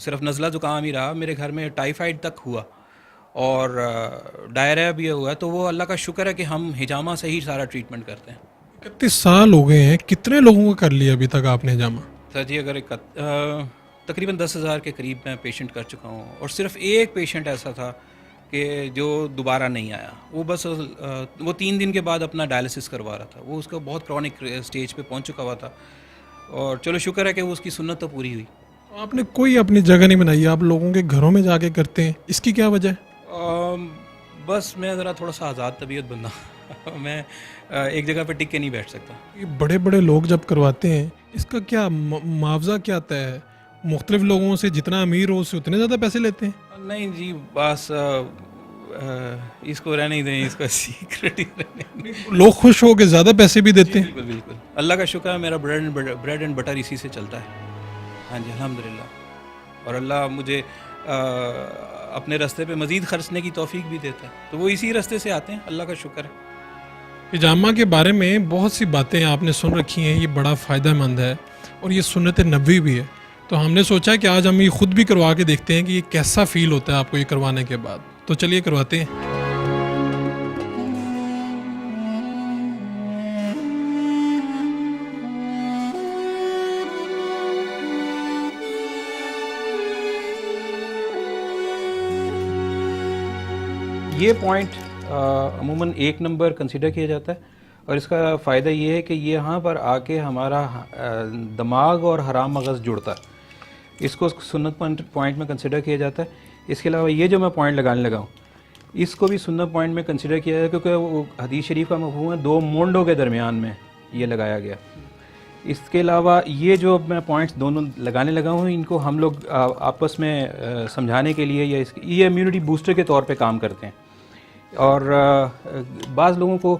صرف نزلہ زکام ہی رہا, میرے گھر میں ٹائیفائڈ تک ہوا اور ڈائریا بھی ہوا. تو وہ اللہ کا شکر ہے کہ ہم ہجامہ سے ہی سارا ٹریٹمنٹ کرتے ہیں. 31 سال ہو گئے ہیں, کتنے لوگوں کا کر لیا ابھی تک آپ نے ہجامہ؟ سر جی اگر تقریباً 10,000 کے قریب میں پیشنٹ کر چکا ہوں, اور صرف ایک پیشنٹ ایسا تھا کہ جو دوبارہ نہیں آیا. وہ بس وہ 3 دن کے بعد اپنا ڈائلسس کروا رہا تھا. وہ اس کا بہت کرونک اسٹیج پہ پہنچ چکا ہوا تھا, اور چلو شکر ہے کہ وہ اس کی سنت تو پوری ہوئی. آپ نے کوئی اپنی جگہ نہیں بنائی, آپ لوگوں کے گھروں میں جا کے کرتے ہیں, اس کی کیا وجہ ہے؟ بس میں ذرا تھوڑا سا آزاد طبیعت بندہ, میں ایک جگہ پہ ٹک کے نہیں بیٹھ سکتا. یہ بڑے بڑے لوگ جب کرواتے ہیں, اس کا کیا معاوضہ کیا آتا ہے؟ مختلف لوگوں سے جتنا امیر ہو اس سے اتنے زیادہ پیسے لیتے ہیں؟ نہیں جی, بس اس کو رہنے ہی دیں, اس کا سیکرٹ ہی رہنے دیں. لوگ خوش ہو کے زیادہ پیسے بھی دیتے ہیں. بالکل بالکل, اللہ کا شکر ہے, میرا بریڈ اینڈ بٹر اسی سے چلتا ہے. ہاں جی الحمدللہ, اور اللہ مجھے اپنے راستے پہ مزید خرچنے کی توفیق بھی دیتا ہے, تو وہ اسی راستے سے آتے ہیں. اللہ کا شکر ہے. ہجامہ کے بارے میں بہت سی باتیں آپ نے سن رکھی ہیں, یہ بڑا فائدہ مند ہے اور یہ سنت نبوی بھی ہے. تو ہم نے سوچا کہ آج ہم یہ خود بھی کروا کے دیکھتے ہیں کہ یہ کیسا فیل ہوتا ہے آپ کو یہ کروانے کے بعد. تو چلیے کرواتے ہیں. یہ پوائنٹ عموماً 1 نمبر کنسیڈر کیا جاتا ہے, اور اس کا فائدہ یہ ہے کہ یہاں پر آ کے ہمارا دماغ اور حرام مغز جڑتا ہے. اس کو سنت پوائنٹ میں کنسیڈر کیا جاتا ہے. اس کے علاوہ یہ جو میں پوائنٹ لگانے لگا ہوں, اس کو بھی سنت پوائنٹ میں کنسیڈر کیا جاتا ہے, کیونکہ وہ حدیث شریف کا مفہوم ہے 2 مونڈوں کے درمیان میں یہ لگایا گیا. اس کے علاوہ یہ جو میں پوائنٹس دونوں لگانے لگا ہوں, ان کو ہم لوگ آپس میں سمجھانے کے لیے یا یہ امیونٹی بوسٹر کے طور پہ کام کرتے ہیں. اور بعض لوگوں کو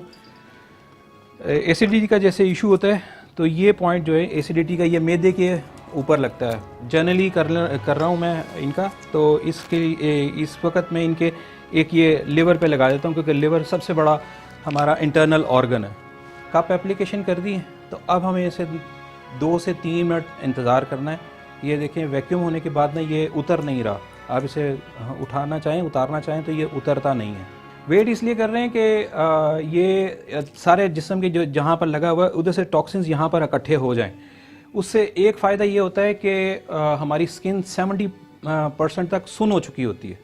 ایسیڈیٹی کا جیسے ایشو ہوتا ہے, تو یہ پوائنٹ جو ہے ایسیڈیٹی کا, یہ معدے کے اوپر لگتا ہے. جنرلی کر رہا ہوں میں ان کا, تو اس وقت میں ان کے ایک یہ لیور پہ لگا دیتا ہوں, کیونکہ لیور سب سے بڑا ہمارا انٹرنل آرگن ہے. کپ اپلیکیشن کر دی ہے, تو اب ہمیں اسے 2 سے 3 منٹ انتظار کرنا ہے. یہ دیکھیں ویکیوم ہونے کے بعد نا یہ اتر نہیں رہا. آپ اسے اٹھانا چاہیں, اتارنا چاہیں تو یہ اترتا نہیں ہے. ویٹ اس لیے کر رہے ہیں کہ یہ سارے جسم کے جو جہاں پر لگا ہوا ہے ادھر سے ٹاکسنز یہاں پر اکٹھے ہو جائیں. اس سے ایک فائدہ یہ ہوتا ہے کہ ہماری سکن 70% تک سن ہو چکی ہوتی ہے.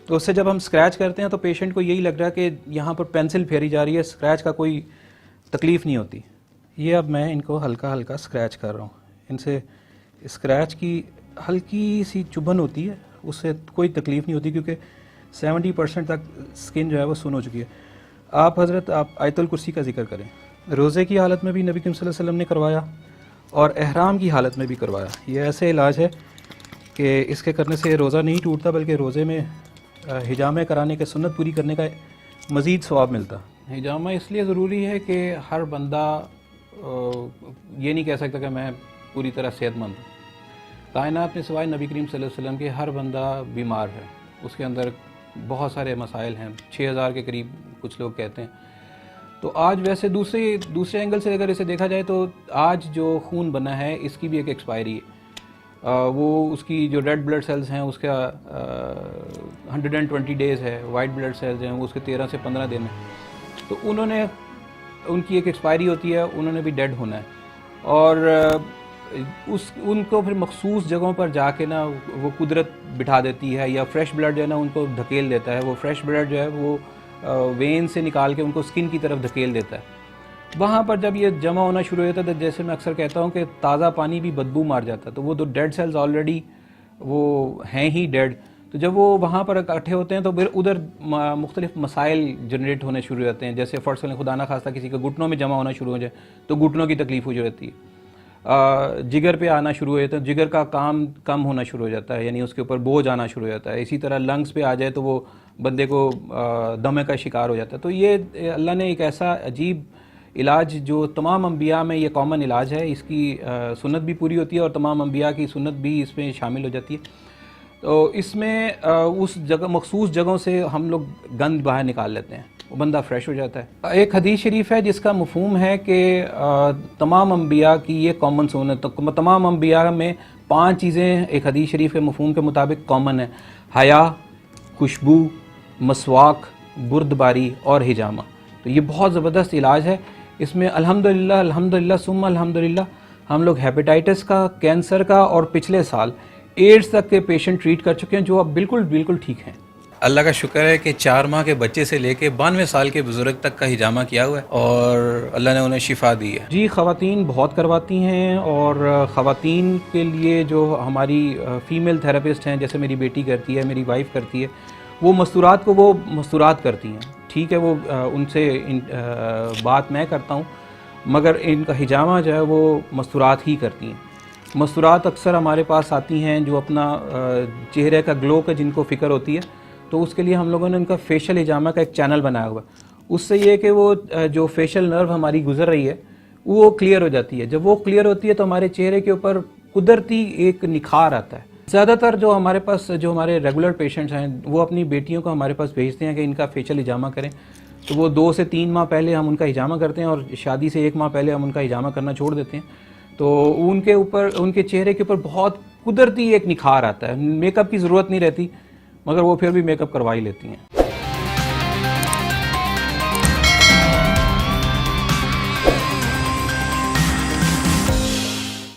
تو اس سے جب ہم اسکریچ کرتے ہیں تو پیشنٹ کو یہی لگ رہا ہے کہ یہاں پر پینسل پھیری جا رہی ہے, اسکریچ کا کوئی تکلیف نہیں ہوتی. یہ اب میں ان کو ہلکا ہلکا اسکریچ کر رہا ہوں. ان سے اسکریچ کی ہلکی سی چبھن ہوتی ہے, اس سے کوئی تکلیف نہیں ہوتی, کیونکہ 70% تک سکن جو ہے وہ سن ہو چکی ہے. آپ حضرت آیت الکرسی کا ذکر کریں. روزے کی حالت میں بھی نبی کریم صلی اللہ علیہ وسلم نے کروایا, اور احرام کی حالت میں بھی کروایا. یہ ایسے علاج ہے کہ اس کے کرنے سے روزہ نہیں ٹوٹتا, بلکہ روزے میں ہجامہ کرانے کے سنت پوری کرنے کا مزید ثواب ملتا. ہجامہ اس لیے ضروری ہے کہ ہر بندہ یہ نہیں کہہ سکتا کہ میں پوری طرح صحت مند ہوں. کائنات میں سوائے نبی کریم صلی اللہ علیہ وسلم کے ہر بندہ بیمار ہے. اس کے اندر بہت سارے مسائل ہیں, 6000 کے قریب کچھ لوگ کہتے ہیں. تو آج ویسے دوسرے اینگل سے اگر اسے دیکھا جائے تو آج جو خون بنا ہے اس کی بھی ایک ایکسپائری ہے. وہ اس کی جو ریڈ بلڈ سیلز ہیں اس کا 120 ڈیز ہے, وائٹ بلڈ سیلز ہیں وہ اس کے 13 سے 15 دن ہیں. تو انہوں نے ان کی ایک ایکسپائری ہوتی ہے, انہوں نے بھی ڈیڈ ہونا ہے. اور ان کو پھر مخصوص جگہوں پر جا کے نا وہ قدرت بٹھا دیتی ہے, یا فریش بلڈ جو ہے نا ان کو دھکیل دیتا ہے. وہ فریش بلڈ جو ہے وہ وین سے نکال کے ان کو سکن کی طرف دھکیل دیتا ہے. وہاں پر جب یہ جمع ہونا شروع ہوتا ہے تو جیسے میں اکثر کہتا ہوں کہ تازہ پانی بھی بدبو مار جاتا ہے. تو وہ دو ڈیڈ سیلز آلریڈی وہ ہیں ہی ڈیڈ, تو جب وہ وہاں پر اکٹھے ہوتے ہیں تو پھر ادھر مختلف مسائل جنریٹ ہونے شروع ہوتے ہیں. جیسے فرض کریں خدا نہ خواستہ کسی کے گھٹنوں میں جمع ہونا شروع ہو جائے تو گھٹنوں کی تکلیف ہو جاتی ہے. جگر پہ آنا شروع ہو جاتا ہے, جگر کا کام کم ہونا شروع ہو جاتا ہے, یعنی اس کے اوپر بوجھ آنا شروع ہو جاتا ہے. اسی طرح لنگس پہ آ جائے تو وہ بندے کو دمے کا شکار ہو جاتا ہے. تو یہ اللہ نے ایک ایسا عجیب علاج جو تمام انبیاء میں یہ کامن علاج ہے, اس کی سنت بھی پوری ہوتی ہے اور تمام انبیاء کی سنت بھی اس میں شامل ہو جاتی ہے. تو اس میں اس جگہ مخصوص جگہوں سے ہم لوگ گند باہر نکال لیتے ہیں, وہ بندہ فریش ہو جاتا ہے. ایک حدیث شریف ہے جس کا مفہوم ہے کہ تمام انبیاء کی یہ کامن سنت, تمام انبیاء میں 5 چیزیں ایک حدیث شریف کے مفہوم کے مطابق کامن ہیں: حیا، خوشبو، مسواک، بردباری اور حجامہ. تو یہ بہت زبردست علاج ہے. اس میں الحمدللہ ثم الحمدللہ ہم لوگ ہیپیٹائٹس کا، کینسر کا اور پچھلے سال ایڈز تک کے پیشنٹ ٹریٹ کر چکے ہیں جو اب بالکل ٹھیک ہیں. اللہ کا شکر ہے کہ 4 ماہ کے بچے سے لے کے 92 سال کے بزرگ تک کا حجامہ کیا ہوا ہے اور اللہ نے انہیں شفا دی ہے. جی خواتین بہت کرواتی ہیں، اور خواتین کے لیے جو ہماری فیمیل تھراپسٹ ہیں، جیسے میری بیٹی کرتی ہے، میری وائف کرتی ہے، وہ مستورات کرتی ہیں. ٹھیک ہے، وہ ان سے بات میں کرتا ہوں، مگر ان کا حجامہ جو ہے وہ مستورات ہی کرتی ہیں. مستورات اکثر ہمارے پاس آتی ہیں جو اپنا چہرے کا گلو کا جن کو فکر ہوتی ہے، تو اس کے لیے ہم لوگوں نے ان کا فیشل حجامہ کا ایک چینل بنایا ہوا ہے. اس سے یہ کہ وہ جو فیشل نرو ہماری گزر رہی ہے وہ کلیئر ہو جاتی ہے. جب وہ کلیئر ہوتی ہے تو ہمارے چہرے کے اوپر قدرتی ایک نکھار آتا ہے. زیادہ تر جو ہمارے پاس جو ہمارے ریگولر پیشنٹس ہیں وہ اپنی بیٹیوں کو ہمارے پاس بھیجتے ہیں کہ ان کا فیشل حجامہ کریں. تو وہ 2 سے 3 ماہ پہلے ہم ان کا حجامہ کرتے ہیں، اور شادی سے 1 ماہ پہلے ہم ان کا حجامہ کرنا چھوڑ دیتے ہیں. تو ان کے چہرے کے اوپر بہت قدرتی ایک نکھار آتا ہے. میک اپ کی ضرورت نہیں رہتی، مگر وہ پھر بھی میک اپ کروا ہی لیتی ہیں.